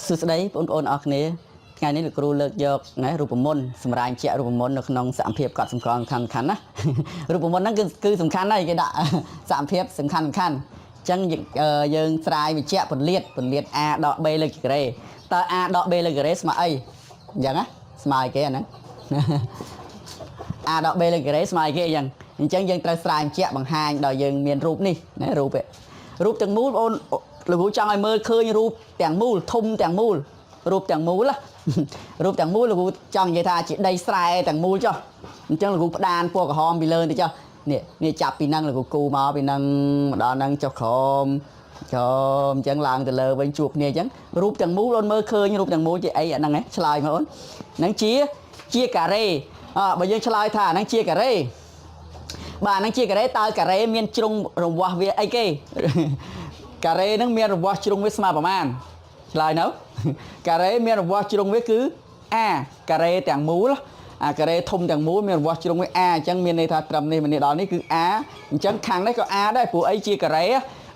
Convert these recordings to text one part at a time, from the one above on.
សួស្តីបងប្អូនអរគ្នាថ្ងៃនេះលោកគ្រូលើកយកណារូបមន្តសម្រាប់ជារូបមន្តនៅក្នុងសហភាពកត់សម្គាល់សំខាន់ណារូបមន្តហ្នឹងគឺសំខាន់ណាស់គេដាក់សហភាពសំខាន់អញ្ចឹងយើងស្រាយវិជ្ជាពន្លាត A ដក B លើកជាការ៉េតើ A ដក B លើកការ៉េស្មើអីអញ្ចឹងណាស្មើអីគេអាហ្នឹង A ដក B លើកការ៉េស្មើអីគេអញ្ចឹងយើងត្រូវស្រាយវិជ្ជាបង្ហាញដល់យើងមានរូបនេះណារូបទាំងមូលបងលោកគ្រូចង់ឲ្យមើលឃើញរូបទាំងមូលធំទាំងមូលរូបទាំងមូលរូបទាំងមូលលោកគ្រូចង់និយាយថាជាដីស្រែទាំងមូលចុះអញ្ចឹងលោកគ្រូផ្ដានពណ៌ក្រហមពីលើទៅចុះនេះចាប់ពីហ្នឹងលោកគ្រូគូមកពីហ្នឹងមកដល់ហ្នឹងចុះក្រហមអញ្ចឹងឡើងទៅលើវិញជួបគ្នាអញ្ចឹងរូបទាំងមូលអូនមើលឃើញរូបទាំងមូលជាអីអាហ្នឹងហ៎ឆ្លើយមកអូនហ្នឹងជាការ៉េបើយើងឆ្លើយថាអាហ្នឹងជាការ៉េបាទហ្នឹងជាការ៉េតើការ៉េមានជ្រុងរង្វាស់វាអីគេការ៉េហ្នឹងមានរង្វាស់ជ្រុងវាស្មើប្រមាណឆ្លើយនៅការ៉េមានរង្វាស់ជ្រុងវាគឺ A ការ៉េទាំងមូលអាការ៉េធំទាំងមូលមានរង្វាស់ជ្រុងវា A អញ្ចឹងមានន័យថាត្រឹមនេះនេះដល់នេះគឺ A អញ្ចឹងខាងនេះក៏ A ដែរព្រោះអីជាការ៉េ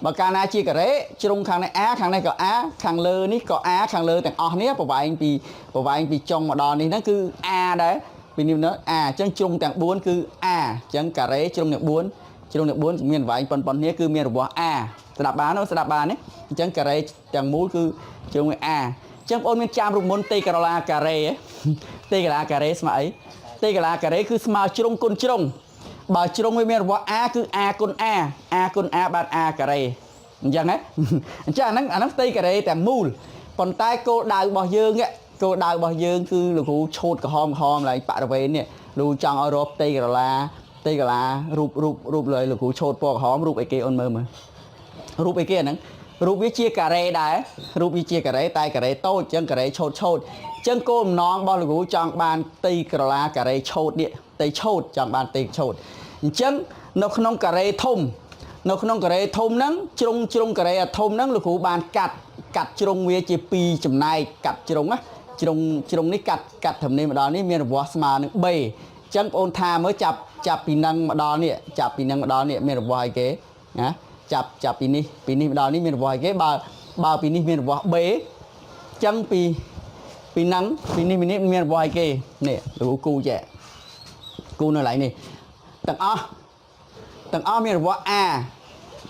បើកាលណាជាការ៉េជ្រុងខាងនេះ A ខាងនេះក៏ A ខាងលើនេះក៏ A ខាងលើទាំងអស់នេះប្រវែងពីចុងមកដល់នេះហ្នឹងគឺ A ដែរពីនេះដល់ A អញ្ចឹងជ្រុងទាំង4គឺ A អញ្ចឹងការ៉េជ្រុងទាំង4មានប្រវែងប៉ុននេះគឺមានរង្វាស់ A ស្ដាប់បានស្ដាប់បានទេអញ្ចឹងការ៉េទាំងមូលគឺជ្រុងវា A អញ្ចឹងបងប្អូនមានចាំរូបមន្តតេកាឡាការ៉េតេកាឡាការ៉េស្មើអីតេកាឡាការ៉េគឺស្មើជ្រុងគុណជ្រុងបើជ្រុងវាមានរង្វាស់ A គឺ A គុណ A A គុណ A បាទ A ការ៉េអញ្ចឹងហ៎អញ្ចឹងអាហ្នឹងតេការ៉េទាំងមូលប៉ុន្តែគោលដៅរបស់យើងគឺលោកគ្រូឆូតក្រហមឡើងបរិវេណនេះលោកចង់ឲ្យរកតេកាឡារូបលើលោកគ្រូឆូតពណ៌ក្រហមរូបអីគេអូនមើលរូបអីគេអាហ្នឹងរូបវាជាការ៉េដែររូបវាជាការ៉េតែការ៉េតូចអញ្ចឹងការ៉េឆូតអញ្ចឹងគោលបំណងរបស់លោកគ្រូចង់បានទីក្រឡាការ៉េឆូតនេះទីឆូតចង់បានទីឆូតអញ្ចឹងនៅក្នុងការ៉េធំហ្នឹងជ្រុងការ៉េធំហ្នឹងលោកគ្រូបានកាត់ជ្រុងវាជា2ចំណែកកាត់ជ្រុងណាជ្រុងនេះកាត់ត្រឹមនេះមកដល់នេះមានរង្វាស់ស្មើនឹង B អញ្ចឹងបងអូនថាមើលចាប់ពីហ្នឹងមកដល់នេះមានរង្វាស់អីគេណាចាប់ពីនេះមកដល់នេះមានរង្វាស់អីគេបើពីនេះមានរង្វាស់ B អញ្ចឹងពីហ្នឹងពីនេះមានរង្វាស់អីគេនេះលោកគូចែគូនៅកន្លែងនេះទាំងអស់មានរង្វាស់ A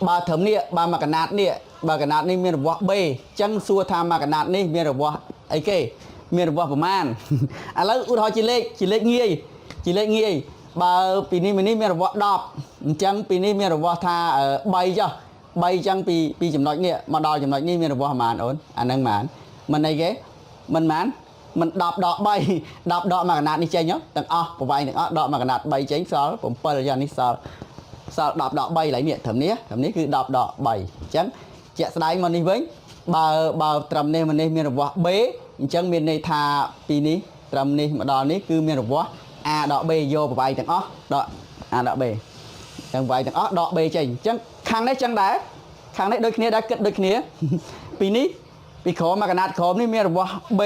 បើត្រឹមនេះបើមកកណាត់នេះបើកណាត់នេះមានរង្វាស់ B អញ្ចឹងសួរថាមកកណាត់នេះមានរង្វាស់អីគេមានរង្វាស់ប្រមាណឥឡូវឧទាហរណ៍ជាលេខងាយបើពីនេះមានរង្វាស់10អញ្ចឹងពីនេះមានរង្វាស់ថា3ចុះ3អញ្ចឹងពីចំណុចនេះមកដល់ចំណុចនេះមានរង្វាស់ប្រមាណអូនអាហ្នឹងប្រមាណមិនអីគេមិន10ដក3 10ដកមកកណាត់នេះចេញទាំងអស់ប្រវែងទាំងអស់ដកមកកណាត់3ចេញសល់7យ៉ាងនេះសល់10ដក3ឡើយនេះត្រឹមនេះគឺ10ដក3អញ្ចឹងជាក់ស្ដែងមកនេះវិញបើត្រឹមនេះមានរង្វាស់ B អញ្ចឹងមានន័យថាពីនេះត្រឹមនេះមកដល់នេះគឺមានរង្វាស់ A ដក B យកប្រវែងទាំងអស់ដក A ដក B ចឹងប្រវែងទាំងអស់ដក B ចេញអញ្ចឹងខាងនេះចឹងដែរខាងនេះដូចគ្នាដែរគិតដូចគ្នាពីនេះពីក្រោមមកកណាត់ក្រោមនេះមានរង្វាស់ B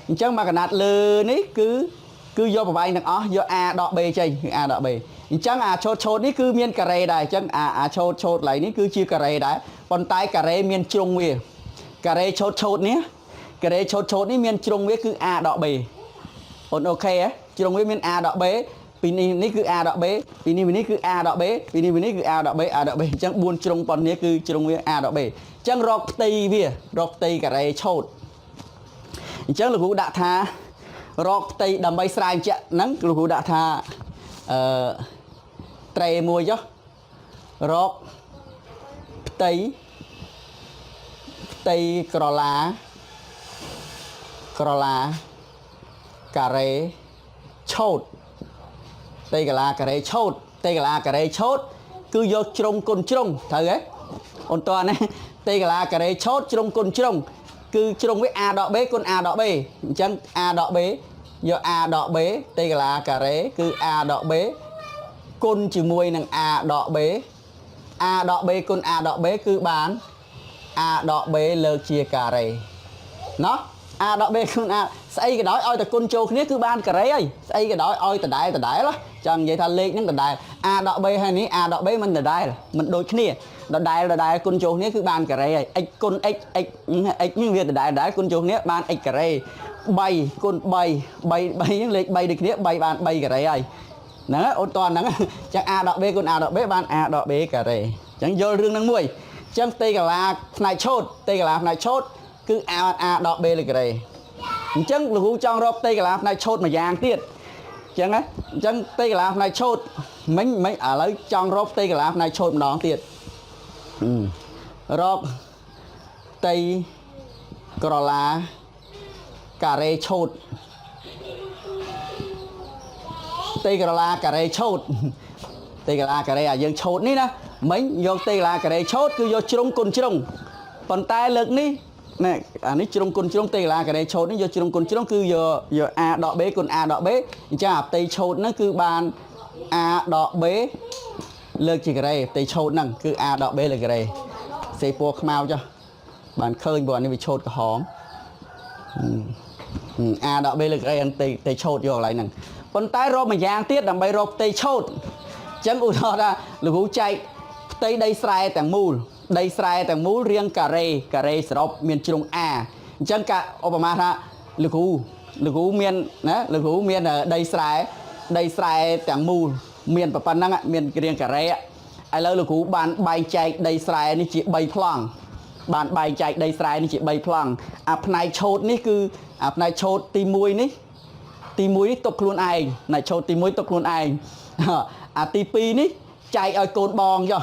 អញ្ចឹងមកកណាត់លើនេះគឺយកប្រវែងទាំងអស់យក A ដក B ចេញគឺ A ដក B អញ្ចឹងអាឆូតនេះគឺមានការ៉េដែរអញ្ចឹងអាឆូតកន្លែងនេះគឺជាការ៉េដែរប៉ុន្តែការ៉េមានជ្រុងវាការ៉េឆូតនេះមានជ្រុងវាគឺ A ដក B អូនអូខេហ៎ជ្រុងវាមាន A ដក B ពីនេះគឺ A ដក B ពីនេះគឺ A ដក B ពីនេះគឺ A ដក B អញ្ចឹង4ជ្រុងប៉ុណ្ណេះគឺជ្រុងវា A ដក B អញ្ចឹងរកផ្ទៃការ៉េឆូតអញ្ចឹងលោកគ្រូដាក់ថារកផ្ទៃដើម្បីស្រាវជ្រាវហ្នឹងលោកគ្រូដាក់ថាត្រេមួយចុះរកផ្ទៃក្រឡាការ៉េឆូតតេកាឡាការ៉េឆូតគឺយកជ្រុងគុណជ្រុងត្រូវទេអូនតើណាតេកាឡាការ៉េឆូតជ្រុងគុណជ្រុងគឺជ្រុងវា A ដក B គុណ A ដក B អញ្ចឹង A ដក B យក A ដក B តេកាឡាការ៉េគឺ A ដក B គុណជាមួយនឹង A ដក B A ដក B គុណ A ដក B គឺបាន A ដក B លើកជាការ៉េណោះ a đọ b con a xây cái đó oi ta côn châu kia cứ ban cái đấy ấy xây cái đó oi ta đái đó chẳng vậy tha lệ những ta đái a đọ b hay ní a đọ b mình ta đái mình đôi kia đái côn châu kia cứ ban cái đấy ấy x côn x những việc ta đái côn châu kia ban x cái đấy bay côn bay những lệ bay được kia bay ban bay cái đấy ấy nó ôn toàn nó chẳng a đọ b con a đọ b ban a đọ b cái đấy chẳng vô rương năng mùi chẳng tây cả là này chốt cứ a đọ b là cái này chẳng là cũng trong rộp tây cả là này chốt mà giang tiết chẳng á chẳng tây cả là này chốt mấy ở lấy trong rộp tây cả là này chốt mà đón tiết rộp tây cả là cà rê chốt tây cả là cà rê chốt tây cả là cà rê à dương chốt ní nè mấy vô tây là cà rê chốt cứ vô trúng côn trúng còn tay lực ní nè anh ấy trúng côn trúng tây là cà rê chốt ní vô trúng côn trúng cứ vô a đọ b con a đọ b cha tây chốt nó cứ bàn a đọ b lực chỉ cà rê tây chốt nằng cứ a đọ b là cà rê xây buộc màu cho bạn khơi bọn này bị chốt cả hóm a đọ b là cà rê anh tây chốt vô lại nằng còn tay rô mà giang tiết đằng bay rô tây chốt chẳng ủi đó ra là vũ chạy tây đây sai tàng mũ riêng cà rê srop miền trung a chẳng cả Obama ra là vũ miền nè là vũ miền ở đây sai tàng mũ miền và pan năng miền riêng cà rê ai lỡ là vũ ban bay chạy đây saiนี่chỉ bay phẳng ban bay chạy đây saiนี่chỉ bay phẳng này chốtนี่คือnày chốt tì muối tộc luôn ai này chốt tì muối tộc luôn ai tì pi ní chạy ở cồn bòn cho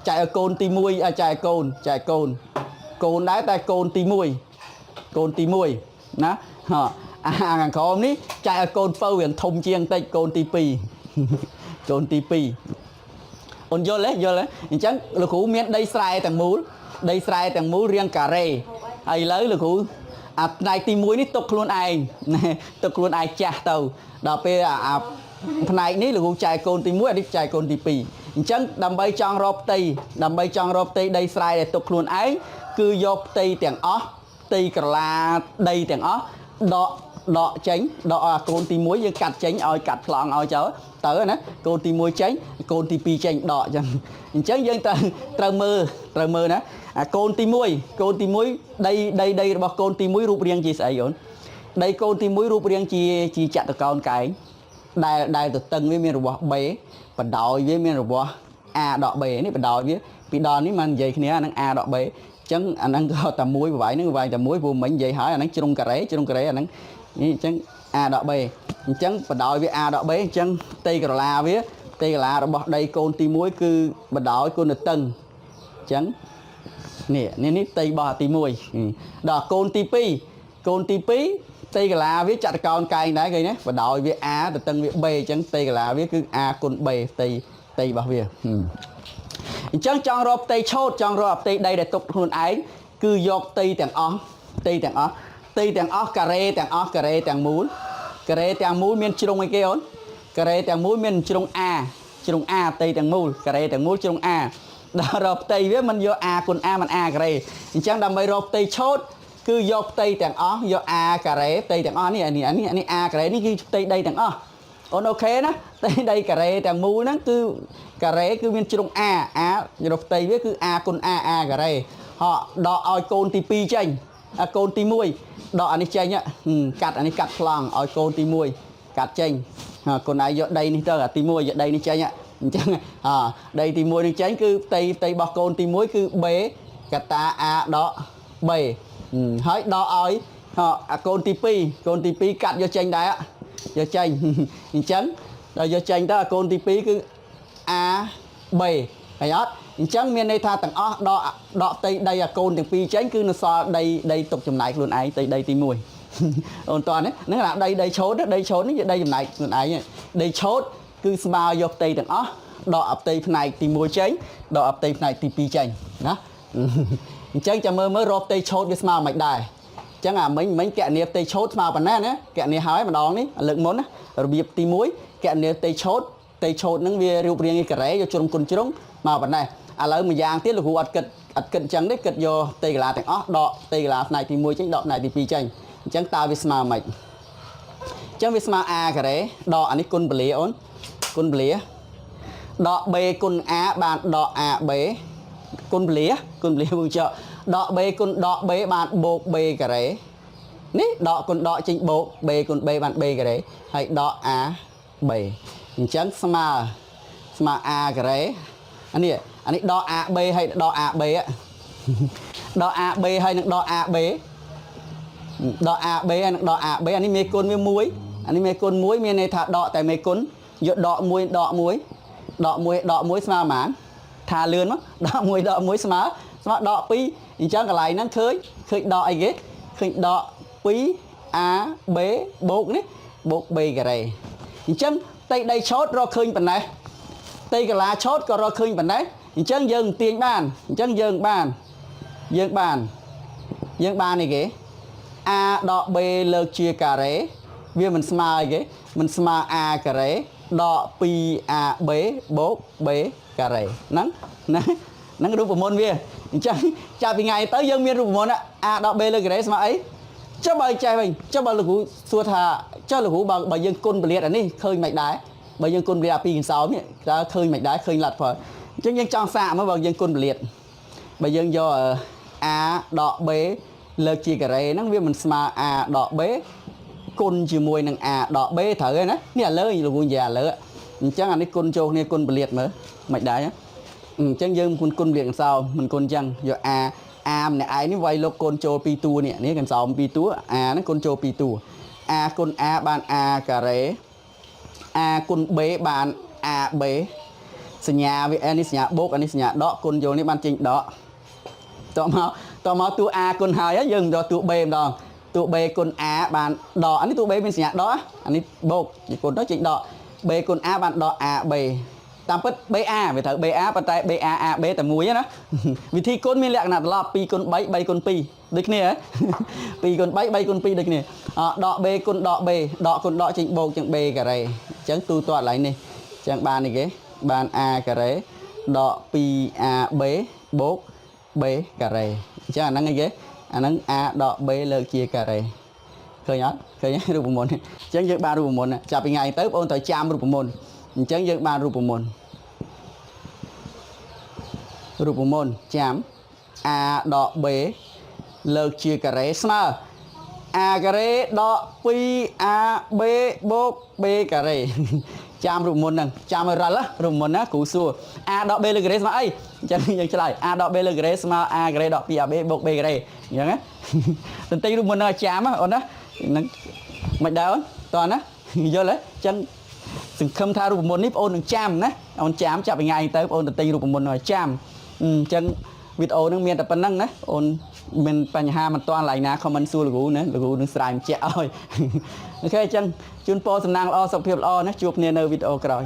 chạy ở cồn tì muối chạy cồn đá tay cồn tì muối ná hàng khóm ní chạy ở cồn phơi huyền thông chiêng tay cồn tì pi ôn vô lấy chẳng là cũ miền đây sai tàng mũ riêng cà rê hay lấy là cũ này tì muối ní tộc luôn ai cha tàu đào pe này ní là chạy cồn tì muối đi chạy cồn tì pi chẳng đầm bay trong rộp tây đây sai để tục luôn ấy cứ dọc tây tiền ó tây cả là đây tiền ó đọ tránh đọ cồn tì muối nhưng cắt tránh oi cắt lọn oi chớ tới nè cồn tì muối tránh cồn tì pi tránh đọ chẳng dân tờ mơ nè cồn tì muối đây bao cồn tì muối rụp riêng chi sẽ rồi đây cồn tì muối rụp riêng chi chặt được con cái đài từ tân với miền rùa bé và đòi với miền rùa a đọ bé này và đòi với vì đòn ní mà vậy khi anh a đọ bé chẳng anh ăn tầm muối và vậy nó vài tầm muối vùng mình vậy hỏi anh chung cà rế anh chẳng a đọ bé chẳng và đòi với a đọ bé chẳng tây cà la bỏ đây cồn tì muối cứ và đòi cồn được tân chẳng nè nên tây bò tì muối đỏ cồn tì pi tây cả là viết chặt con cây đấy cái nhé và đội viết a từ tân viết b chẳng tây cả là viết cứ a con b tây bảo việc chẳng trong rộp tây chốt trong rộp tây đây để tục luôn ấy cứ dọc tây tàng ó cà rê tàng mũ miền trung cái kia ổn cà rê tàng mũ miền trung a tây tàng mũ cà rê tàng mũ trung a đó rộp tây viết mình vô a con a mình a cà rê chẳng đầm bay rộp tây chốt cứ dọc tây tàng ó do a cà rê tây tàng ó này a cà rê ní ghi tây đây tàng ó ổn ok đó tây đây cà rê tàng mũ nó cứ cà rê cứ miền trung a dọc tây viết cứ a con a cà rê họ đọ oi cồn tì pi chanh cồn tì muối đọ anh ấy chanh á cắt anh ấy cắt lòng oi cồn tì muối cắt chanh còn ai dọ đây ní tơ là tì muối dọ đây ní chanh á đây tì muối ní chanh cứ tây bọc cồn tì muối cứ bé cà ta a đọ bề hỏi đo ơi họ cồn tì pi cắt vô chanh đấy á vô chanh chấn rồi vô chanh đó là cồn tì pi cứ a b hay hết chấn miền đây tha tầng ó đọ tây đây là cồn tì pi chánh cứ nó so đây tục chùm này luôn ấy đây tì mùi ôn toàn đấy nó là đây chốt đó đây chốt nó đây chùm này luôn ấy đây chốt cứ bao vô tây tầng ó đọ ập tây này tì mùi chánh đọ ập tây này tì pi chanh đó chẳng cho mới rộp tây chốt với smile mạch đài chẳng mấy kẹo niệm tây chốt smile bản nè kẹo niệm hỏi mà đón ní lượng món rồi biệp tì muối kẹo niệm tây chốt nó về rượu riêng cái rễ cho chung cồn chung mà bản này lấy mà giang tiết là hụt អត់គិតអញ្ចឹងទេគិតយកតេកាឡាទាំងអស់ដកតេកាឡាផ្នែកទី1ចេញដកផ្នែកទី2ចេញអញ្ចឹងតើវាស្មើមិនអញ្ចឹងវាស្មើ a ការ៉េដកអានេះគុណពលាអូនគុណពលាដក b គុណ a បានដក ab គុណពលាមួយចកដក b គុណដក b បានបូក b ការ៉េនេះដកគុណដកចេញបូក b គុណ b បាន b ការ៉េហើយដក a b អញ្ចឹងស្មើ a ការ៉េអានេះដក ab ហើយដក ab ដក ab ហើយនឹងដក ab ដក ab ហើយនឹងដក ab អានេះមេគុណវាមួយអានេះមេគុណមួយមានន័យថាដកតែមេគុណយកដក1ដក1ដក1ដក1ស្មើប៉ុន្មានថាលឿនមកដក1ដក1ស្មើដក2អញ្ចឹងកន្លែងហ្នឹងឃើញដកអីគេឃើញដក 2ab បូកនេះបូក b ការ៉េអញ្ចឹងដីឆោតរកឃើញប៉ុណ្ណេះតេកាឡាឆោតក៏រកឃើញប៉ុណ្ណេះអញ្ចឹងយើងទាញបានអញ្ចឹងយើងបាននេះគេ a ដក b លើកជាការ៉េវាមិនស្មើអីគេមិនស្មើ a ការ៉េដក 2ab បូក b ការ៉េហ្នឹងរូបមន្តវាអញ្ចឹងចាប់ពីថ្ងៃទៅយើងមានរូបមន្ត a ដក b លើការ៉េស្មើអីចុះបើចេះវិញចុះបើលោកគ្រូសួរថាចុះលោកគ្រូបើយើងគុណពលាតអានេះឃើញមិនដែរបើយើងគុណពលាតអា2កន្សោមនេះតើឃើញមិនដែរឃើញលទ្ធផលអញ្ចឹងយើងចង់សាកមើលបើយើងគុណពលាតបើយើងយក a ដក b លើកជាការ៉េហ្នឹងវាមិនស្មើ a ដក b គុណជាមួយនឹង a ដក b ត្រូវហើយណានេះឥឡូវលោកគ្រូនិយាយឥឡូវអញ្ចឹងអានេះគុណចូលគ្នាគុណពលាតមើលមិនដែរអញ្ចឹងយើងគុណពលាតកន្សោមមិនគុណអញ្ចឹងយក a ម្នាក់ឯងនេះវាយលោកគុណចូល2តួនេះកន្សោម2តួ a ហ្នឹងគុណចូល2តួ a គុណ a បាន a ការ៉េ a គុណ b បាន ab សញ្ញាវានេះសញ្ញាបូកអានេះសញ្ញាដកគុណចូលនេះបានចេញដកតមកតួ a គុណហើយយើងយកតួ b ម្ដងតួ b គុណ a បានដកអានេះតួ b មានសញ្ញាដកអានេះបូកគុណទៅចេញដក b គុណ a បានដក ab តាមពិត ba វាត្រូវ ba ប៉ុន្តែ ba ab តែមួយណាវិធីគុណមានលក្ខណៈត្រឡប់2គុណ3 3គុណ2ដូចគ្នា2គុណ3 3គុណ2ដូចគ្នាដក b គុណដក b ដកគុណដកចេញបូកចឹង b ការ៉េអញ្ចឹងទូទាត់ឡើងនេះអញ្ចឹងបាននេះគេបាន a ការ៉េដក 2ab បូក b ការ៉េអញ្ចឹងអាហ្នឹងអីគេអាហ្នឹង a ដក b លើកជាការ៉េឃើញអត់ឃើញរូបមន្តអញ្ចឹងយើងបានរូបមន្តចាប់ពីថ្ងៃទៅបងត្រូវចាំរូបមន្តអញ្ចឹងយើងបានរូបមន្តចាំ a ដក b លើកជាការ៉េស្មើ a ការ៉េដក 2ab បូក b ការ៉េចាំរូបមន្តហ្នឹងចាំឲ្យរលរូបមន្តណាគ្រូសួរ a ដក b លើការ៉េស្មើអីអញ្ចឹងយើងឆ្លើយ a ដក b លើការ៉េស្មើ a ការ៉េដក 2ab បូក b ការ៉េអញ្ចឹងណាទន្ទិញរូបមន្តហ្នឹងឲ្យចាំអូនណាហ្នឹងមិនដែរអូនតោះណាយល់ទេអញ្ចឹងសង្ឃឹមថារូបមន្តនេះបងអូននឹងចាំណាអូនចាំចាប់ពីថ្ងៃទៅបងអូនទៅទិញរូបមន្តឲ្យចាំអញ្ចឹងវីដេអូហ្នឹងមានតែប៉ុណ្្នឹងណាអូនមានបញ្ហាមិនទាន់ឡើយណា comment សួរលោកគ្រូណាលោកគ្រូនឹងស្រាយបញ្ជាក់ឲ្យអូខេអញ្ចឹងជូនពរសំណាងល្អសុខភាពល្អណាជួបគ្នានៅវីដេអូក្រោយ